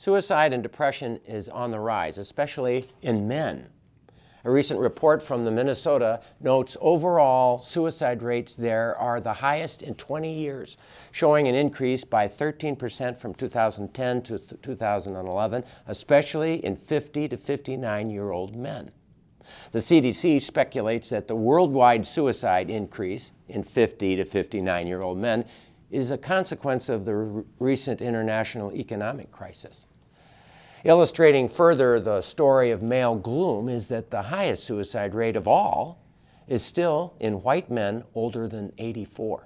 Suicide and depression is on the rise, especially in men. A recent report from the Minnesota notes overall suicide rates there are the highest in 20 years, showing an increase by 13% from 2010 to 2011, especially in 50 to 59-year-old men. The CDC speculates that the worldwide suicide increase in 50 to 59-year-old men is a consequence of the recent international economic crisis. Illustrating further the story of male gloom is that the highest suicide rate of all is still in white men older than 84.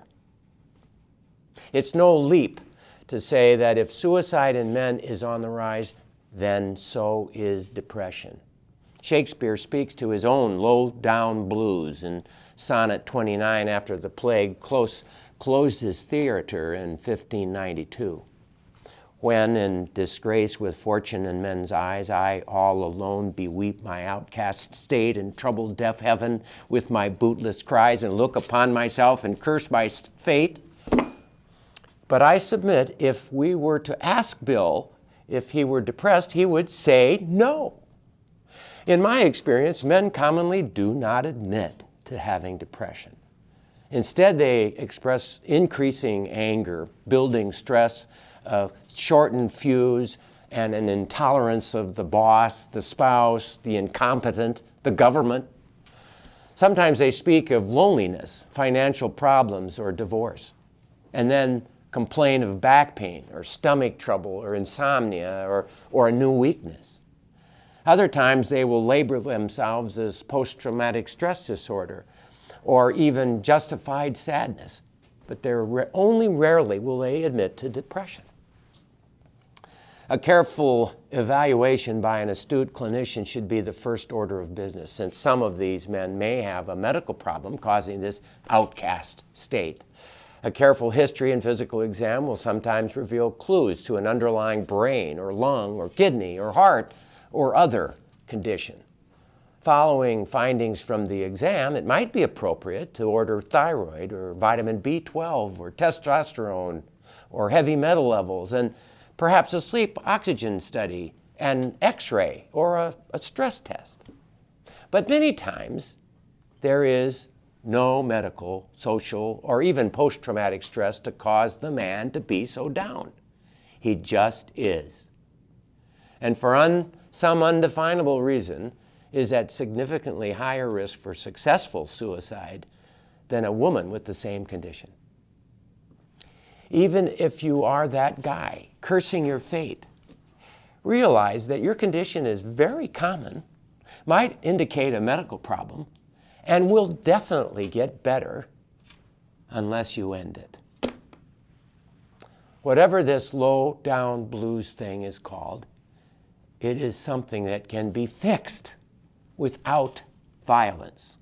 It's no leap to say that if suicide in men is on the rise, then so is depression. Shakespeare speaks to his own low-down blues in Sonnet 29 after the plague closed his theater in 1592. When, in disgrace with fortune in men's eyes, I all alone beweep my outcast state and trouble deaf heaven with my bootless cries and look upon myself and curse my fate. But I submit if we were to ask Bill if he were depressed, he would say no. In my experience, men commonly do not admit to having depression. Instead, they express increasing anger, building stress, shortened fuse, and an intolerance of the boss, the spouse, the incompetent, the government. Sometimes they speak of loneliness, financial problems, or divorce, and then complain of back pain or stomach trouble or insomnia or a new weakness. Other times they will label themselves as post-traumatic stress disorder or even justified sadness, but only rarely will they admit to depression. A careful evaluation by an astute clinician should be the first order of business, since some of these men may have a medical problem causing this outcast state. A careful history and physical exam will sometimes reveal clues to an underlying brain or lung or kidney or heart or other condition. Following findings from the exam, it might be appropriate to order thyroid or vitamin B12 or testosterone or heavy metal levels and perhaps a sleep oxygen study, an X-ray, or a stress test. But many times, there is no medical, social, or even post-traumatic stress to cause the man to be so down. He just is. And for some undefinable reason, is at significantly higher risk for successful suicide than a woman with the same condition. Even if you are that guy cursing your fate, realize that your condition is very common, might indicate a medical problem, and will definitely get better unless you end it. Whatever this low-down blues thing is called, it is something that can be fixed without violence.